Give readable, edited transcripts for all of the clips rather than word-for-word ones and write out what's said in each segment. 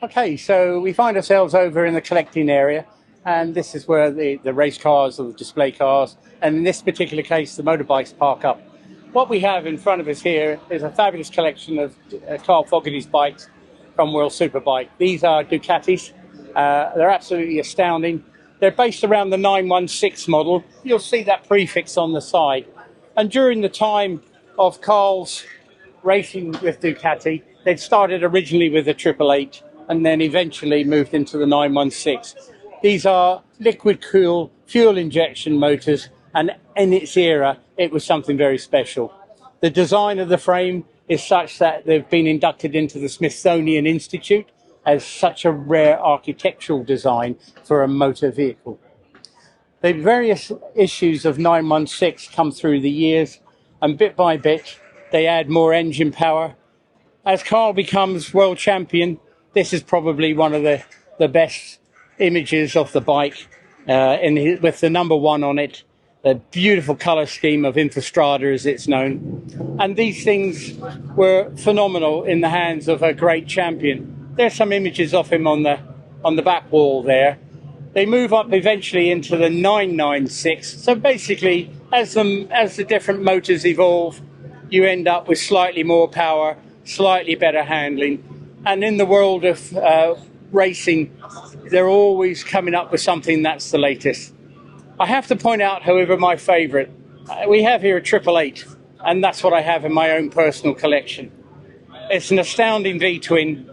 Okay, so we find ourselves over in the collecting area, and this is where the race cars or the display cars, and in this particular case, the motorbikes park up. What we have in front of us here is a fabulous collection of Carl Fogarty's bikes from World Superbike. These are Ducatis. They're absolutely astounding. They're based around the 916 model. You'll see that prefix on the side. And during the time of Carl's racing with Ducati, they'd started originally with a 888 and then eventually moved into the 916. These are liquid cooled fuel injection motors, and in its era, it was something very special. The design of the frame is such that they've been inducted into the Smithsonian Institute as such a rare architectural design for a motor vehicle. The various issues of 916 come through the years, and bit by bit, they add more engine power. As Carl becomes world champion, this is probably one of the best images of the bike with the number 1 on it, the beautiful colour scheme of Infostrada as it's known. And these things were phenomenal in the hands of a great champion. There's some images of him on the back wall there. They move up eventually into the 996. So basically, as the different motors evolve, you end up with slightly more power, slightly better handling. And in the world of racing, they're always coming up with something that's the latest. I have to point out, however, my favourite. We have here a 888, and that's what I have in my own personal collection. It's an astounding V-twin,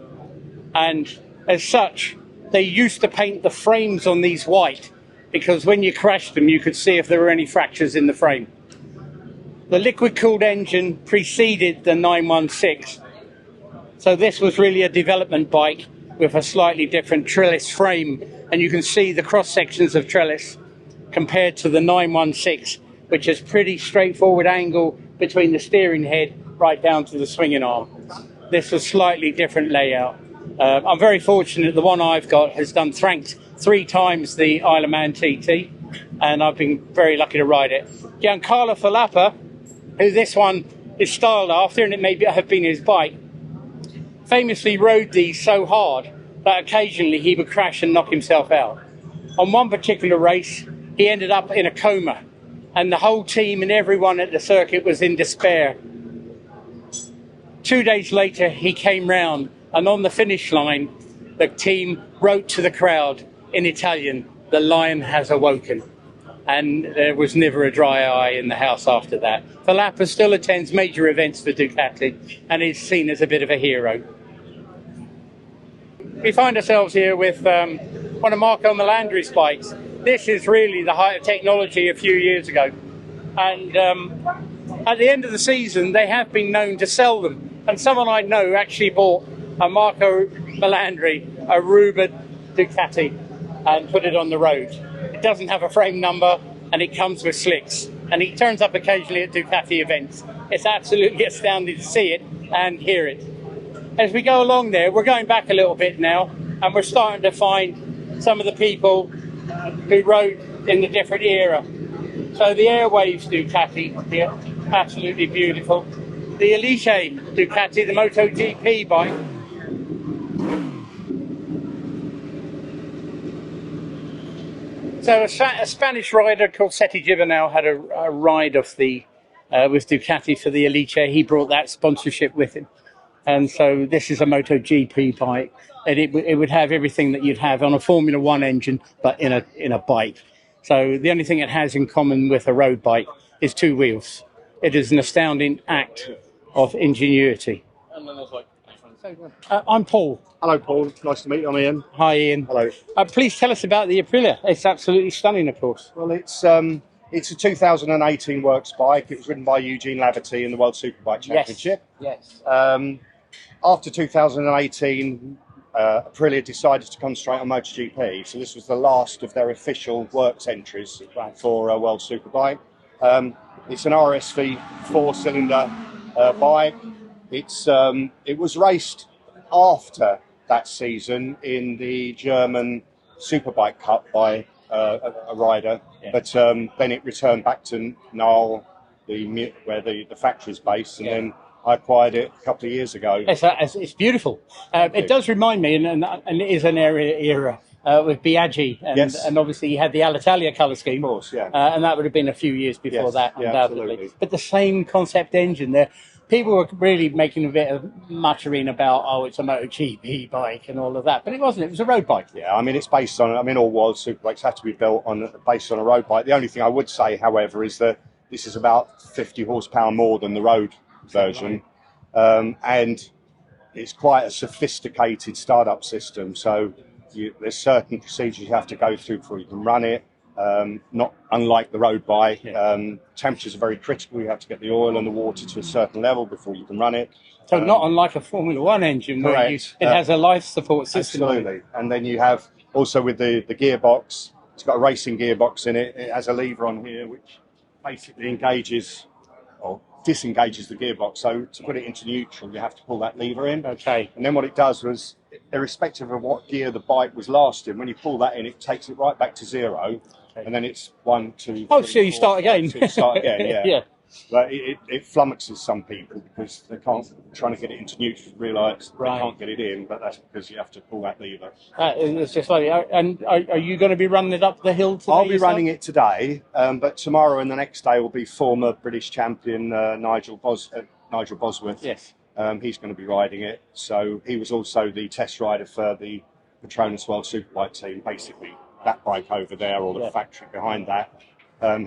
and as such, they used to paint the frames on these white, because when you crashed them, you could see if there were any fractures in the frame. The liquid-cooled engine preceded the 916, so this was really a development bike with a slightly different trellis frame, and you can see the cross-sections of trellis compared to the 916, which is pretty straightforward angle between the steering head right down to the swinging arm. This was slightly different layout. I'm very fortunate the one I've got has done ranked 3 times the Isle of Man TT, and I've been very lucky to ride it. Giancarlo Filappa, who this one is styled after, and it may have been his bike, famously rode these so hard that occasionally he would crash and knock himself out. On one particular race, he ended up in a coma, and the whole team and everyone at the circuit was in despair. 2 days later, he came round, and on the finish line, the team wrote to the crowd in Italian, "The lion has awoken." And there was never a dry eye in the house after that. Filappa still attends major events for Ducati and is seen as a bit of a hero. We find ourselves here with one of Marco Melandri's bikes. This is really the height of technology a few years ago. And at the end of the season, they have been known to sell them. And someone I know actually bought a Marco Melandri, a Ruben Ducati, and put it on the road. It doesn't have a frame number, and it comes with slicks. And it turns up occasionally at Ducati events. It's absolutely astounding to see it and hear it. As we go along there, we're going back a little bit now, and we're starting to find some of the people who rode in the different era. So the Airwaves Ducati here, absolutely beautiful. The Elite Ducati, the MotoGP bike. So a Spanish rider called Seti Gibernau had a ride of with Ducati for the Elite. He brought that sponsorship with him. And so this is a MotoGP bike, and it would have everything that you'd have on a Formula One engine, but in a bike. So the only thing it has in common with a road bike is 2 wheels. It is an astounding act of ingenuity. I'm Paul. Hello, Paul. Nice to meet you. I'm Ian. Hi, Ian. Hello. Please tell us about the Aprilia. It's absolutely stunning, of course. Well, it's a 2018 works bike. It was ridden by Eugene Laverty in the World Superbike Championship. Yes. After 2018, Aprilia decided to concentrate on MotoGP. So this was the last of their official works entries for World Superbike. It's an RSV 4-cylinder bike. It was raced after that season in the German Superbike Cup by a rider, but then it returned back to Nile, where the factory is based, and then I acquired it a couple of years ago. It's beautiful. It does remind me, and it is an era with Biaggi, and obviously you had the Alitalia colour scheme. Of course, yeah. And that would have been a few years before that, undoubtedly. Absolutely. But the same concept engine there. People were really making a bit of muttering about, oh, it's a MotoGP bike and all of that. But it wasn't. It was a road bike. Yeah, I mean, it's based on, all world superbikes have to be built based on a road bike. The only thing I would say, however, is that this is about 50 horsepower more than the road version. And it's quite a sophisticated startup system. So there's certain procedures you have to go through before you can run it. Not unlike the road bike. Temperatures are very critical. You have to get the oil and the water to a certain level before you can run it. So not unlike a Formula One engine, where it has a life support system. Absolutely. And then you have also with the gearbox, it's got a racing gearbox in it. It has a lever on here which basically engages or disengages the gearbox. So to put it into neutral, you have to pull that lever in. Okay. And then what it does was, irrespective of what gear the bike was last in, when you pull that in, it takes it right back to zero. Okay. And then it's 1, 2, 3, so you start again. So you start again, yeah. Yeah. But it flummoxes some people because they can't, trying to get it into neutral, realise they can't get it in, but that's because you have to pull that lever. It's just like, and are you going to be running it up the hill today? I'll be running it today, but tomorrow and the next day will be former British champion Nigel Bosworth. Yes. He's going to be riding it. So he was also the test rider for the Petronas World Superbike team, basically that bike over there or the factory behind that.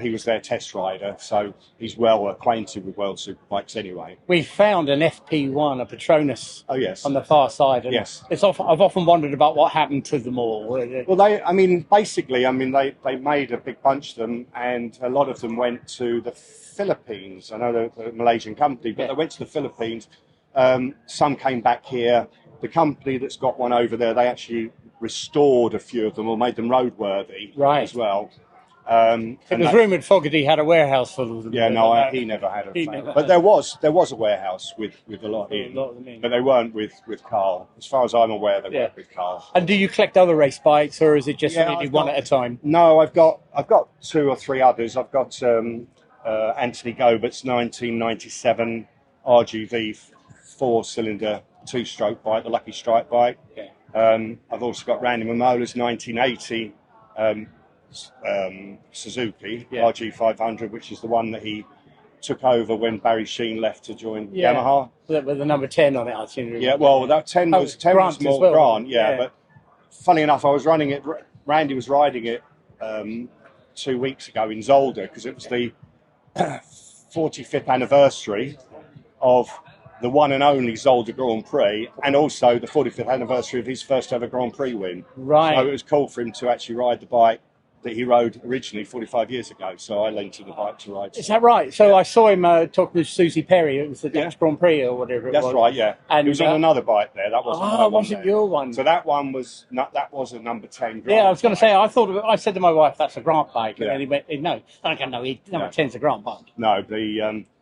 He was their test rider, so he's well acquainted with World Superbikes anyway. We found an FP1, a Petronas, on the far side. And I've often wondered about what happened to them all. Well, they made a big bunch of them, and a lot of them went to the Philippines. I know they're a Malaysian company, but they went to the Philippines. Some came back here. The company that's got one over there, they actually restored a few of them or made them roadworthy as well. It was rumoured Fogarty had a warehouse full of them. Yeah, no, he never had but there was a warehouse with a lot in, but they weren't with Carl. As far as I'm aware, they weren't with Carl. And do you collect other race bikes, or is it just really one at a time? No, I've got 2 or 3 others. I've got Anthony Gobert's 1997 RGV 4-cylinder 2-stroke bike, the Lucky Strike bike. I've also got Randy Mamola's 1980 Suzuki RG500, which is the one that he took over when Barry Sheen left to join Yamaha. With the number 10 on it, I think. Yeah, well, that 10 was more Grant, but funny enough, I was running it, Randy was riding it 2 weeks ago in Zolder, because it was the 45th anniversary of the one and only Zolder Grand Prix, and also the 45th anniversary of his first ever Grand Prix win. Right. So it was cool for him to actually ride the bike that he rode originally 45 years ago. So I lent him the bike to ride. Is that right? So I saw him talking to Susie Perry. It was the Dutch Grand Prix or whatever it was. That's right, yeah. And he was on another bike there. That wasn't your one. So that one was that was a number 10 Grant. Yeah, I was going to say, I said to my wife, that's a Grant bike. Yeah. And he went, no. I don't know, number 10's a Grant bike. No,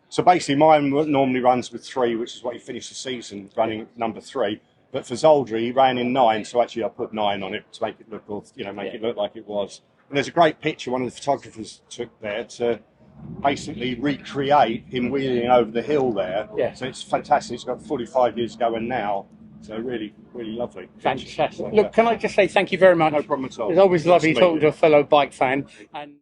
so basically mine normally runs with 3, which is what he finished the season running number 3. But for Zolder, he ran in 9, so actually I put 9 on it to make it look, it look like it was. And there's a great picture one of the photographers took there to basically recreate him wheeling over the hill there. Yeah. So it's fantastic. It's got 45 years ago and now. So really, really lovely. Fantastic. Look, can I just say thank you very much? No problem at all. It's always lovely talking to a fellow bike fan. And